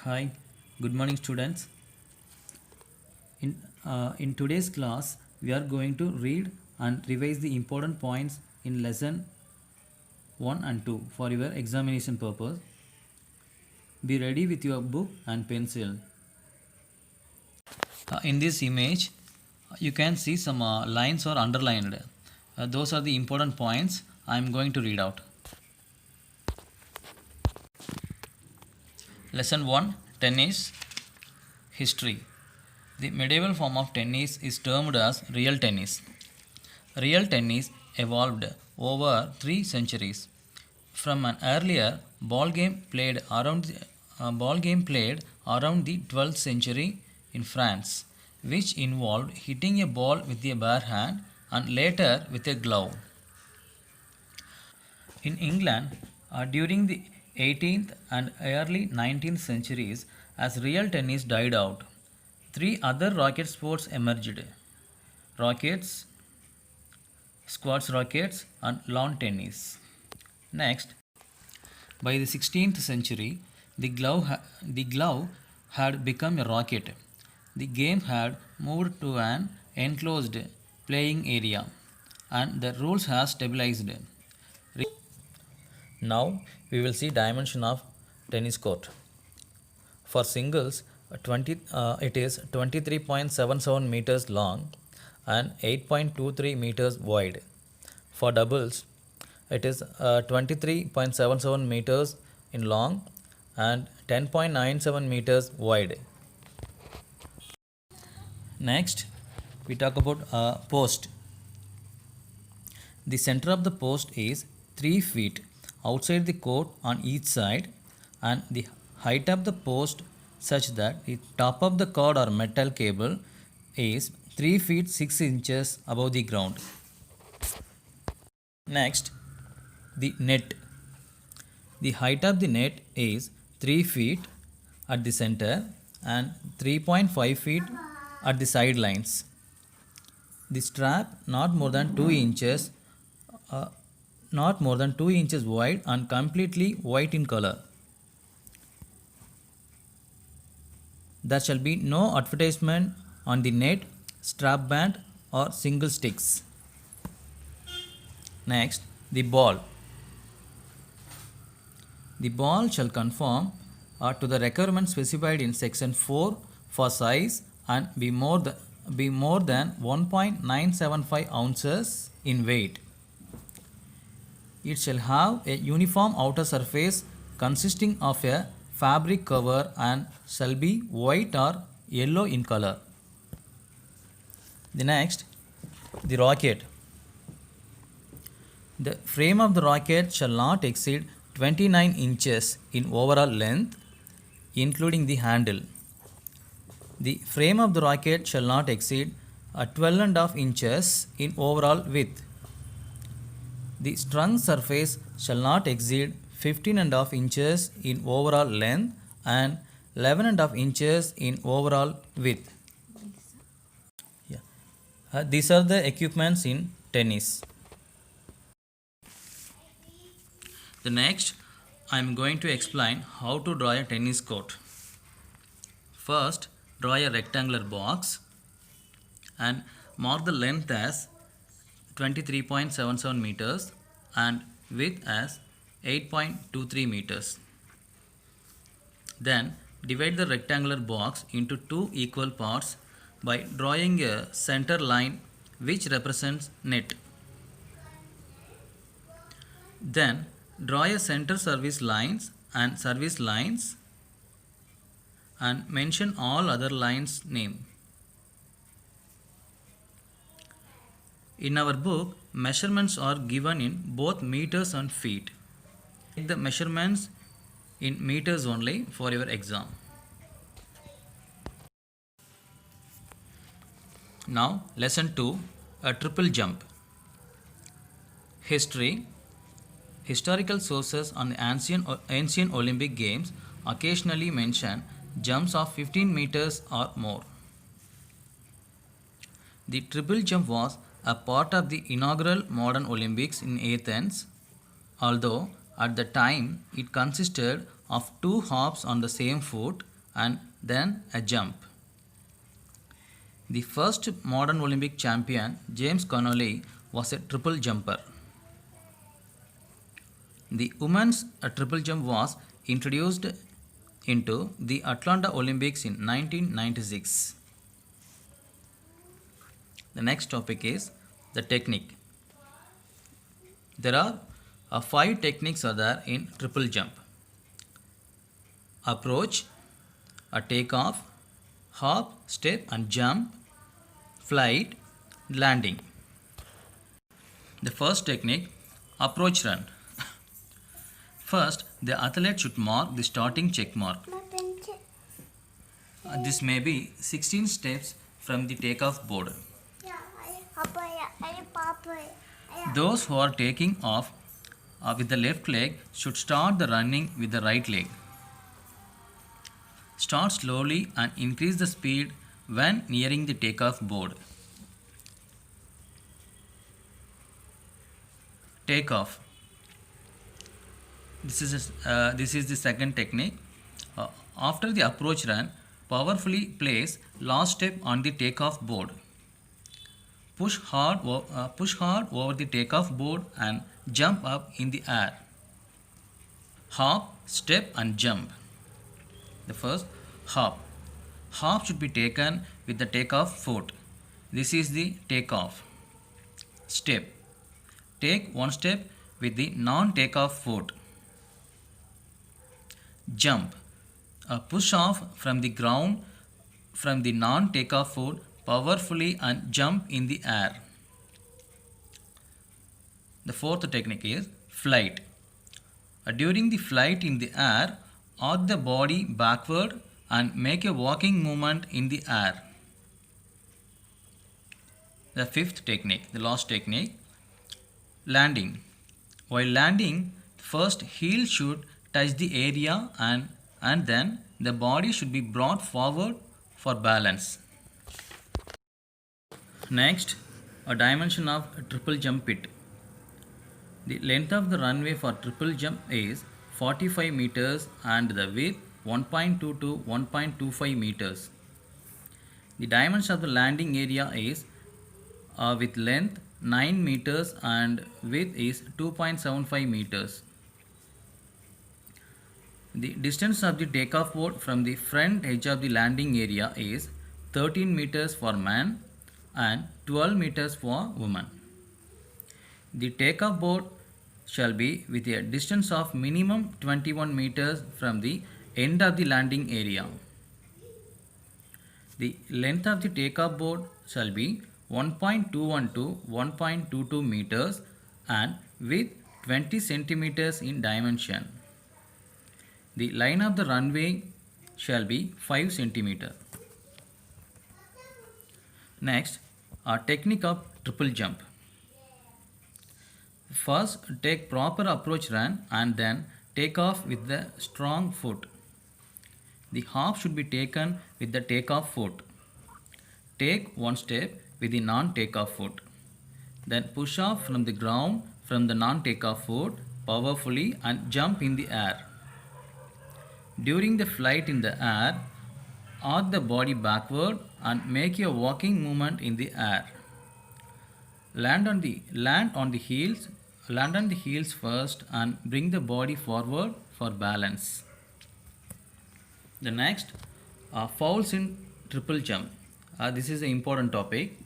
Hi, good morning, students. In today's class, we are going to read and revise the important points in lesson 1 and 2 for your examination purpose. Be ready with your book and pencil. In this image, you can see some lines are underlined. Those are the important points I am going to read out. Lesson 1, Tennis History. The medieval form of tennis is termed as real tennis. Real tennis evolved over 3 centuries from an earlier ball game played around the 12th century in France, which involved hitting a ball with a bare hand and later with a glove. In England, during the 18th and early 19th centuries, as real tennis died out, three other racket sports emerged: rackets, squash rackets, and lawn tennis. Next, by the 16th century, the glove had become a racket. The game had moved to an enclosed playing area, and the rules have stabilized. Now we will see dimension of tennis court. For singles, it is 23.77 meters long and 8.23 meters wide. For doubles, it is 23.77 meters in long and 10.97 meters wide. Next, we talk about post. The center of the post is 3 feet outside the court on each side, and the height of the post such that the top of the cord or metal cable is 3 feet 6 inches above the ground. Next, the net. The height of the net is 3 feet at the center and 3.5 feet at the sidelines. The strap not more than 2 inches wide and completely white in color. There shall be no advertisement on the net, strap band or single sticks. Next, the ball. The ball shall conform to the requirements specified in section 4 for size and be more than 1.975 ounces in weight. It shall have a uniform outer surface consisting of a fabric cover and shall be white or yellow in color. The next, the racket. The frame of the racket shall not exceed 29 inches in overall length, including the handle. The frame of the racket shall not exceed 12.5 inches in overall width. The strung surface shall not exceed 15.5 inches in overall length and 11.5 inches in overall width. These are the equipments in tennis. The next, I am going to explain how to draw a tennis court. First, draw a rectangular box and mark the length as 23.77 meters and width as 8.23 meters. Then divide the rectangular box into two equal parts by drawing a center line which represents net. Then draw a center service lines and mention all other lines' name. In our book, measurements are given in both meters and feet. Take the measurements in meters only for your exam. Now, lesson 2, a triple jump. History. Historical sources on the ancient Olympic Games occasionally mention jumps of 15 meters or more. The triple jump was a part of the inaugural modern Olympics in Athens, although at the time it consisted of two hops on the same foot and then a jump. The first modern Olympic champion, James Connolly, was a triple jumper. The women's triple jump was introduced into the Atlanta Olympics in 1996. The next topic is the technique. There are five techniques are there in triple jump: approach, a takeoff, hop, step and jump, flight, landing. The first technique, approach run. First, the athlete should mark the starting check mark. This may be 16 steps from the takeoff board. Those who are taking off with the left leg should start the running with the right leg. Start slowly and increase the speed when nearing the takeoff board. Takeoff. This is the second technique. After the approach run, powerfully place last step on the takeoff board. Push hard over the takeoff board and jump up in the air. Hop, step and jump. The first, hop. Hop should be taken with the takeoff foot. This is the takeoff. Step. Take one step with the non-takeoff foot. Jump. Push off from the ground from the non-takeoff foot powerfully and jump in the air. The fourth technique is flight. During the flight in the air, arc the body backward and make a walking movement in the air. The fifth technique, the last technique, landing. While landing, first heel should touch the area and then the body should be brought forward for balance. Next, a dimension of a triple jump pit. The length of the runway for triple jump is 45 meters and the width 1.2 to 1.25 meters. The dimension of the landing area is with length 9 meters and width is 2.75 meters. The distance of the takeoff board from the front edge of the landing area is 13 meters for man and 12 meters for woman. The takeoff board shall be with a distance of minimum 21 meters from the end of the landing area. The length of the takeoff board shall be 1.21 to 1.22 meters and width 20 centimeters in dimension. The line of the runway shall be 5 centimeter. Next, a technique of triple jump. First, take proper approach run and then take off with the strong foot. The hop should be taken with the takeoff foot. Take one step with the non-takeoff foot. Then push off from the ground from the non-takeoff foot powerfully and jump in the air. During the flight in the air, arc the body backward and make a walking movement in the air. Land on the heels first and bring the body forward for balance. The next, fouls in triple jump. This is an important topic.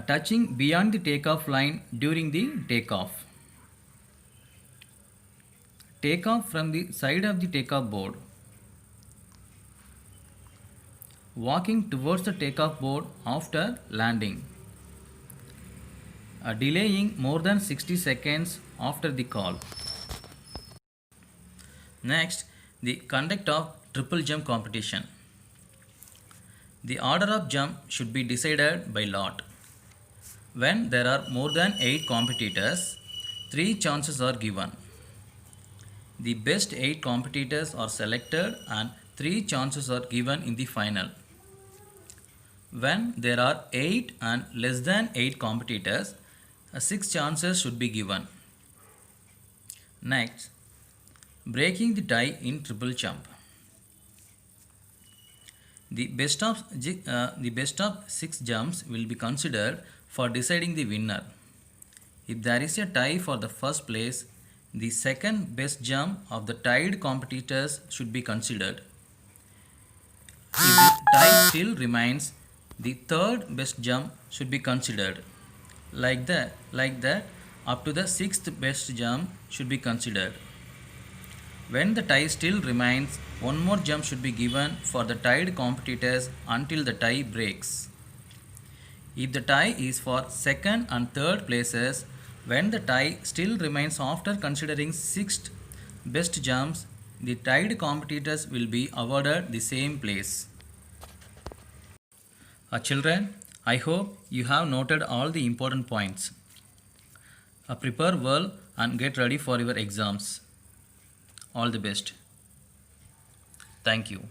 Touching beyond the takeoff line during the takeoff. Take off from the side of the takeoff board. Walking towards the takeoff board after landing. Delaying more than 60 seconds after the call. Next, the conduct of triple jump competition. The order of jump should be decided by lot. When there are more than 8 competitors, 3 chances are given. The best 8 competitors are selected and 3 chances are given in the final. When there are 8 and less than 8 competitors, 6 chances should be given. Next, Breaking the tie in triple jump. The best of 6 jumps will be considered for deciding the winner. If there is a tie for the first place, the second best jump of the tied competitors should be considered. If the tie still remains, the third best jump should be considered. Like that, up to the sixth best jump should be considered. When the tie still remains, one more jump should be given for the tied competitors until the tie breaks. If the tie is for second and third places, when the tie still remains after considering sixth best jumps, the tied competitors will be awarded the same place. Children, I hope you have noted all the important points. Prepare well and get ready for your exams. All the best. Thank you.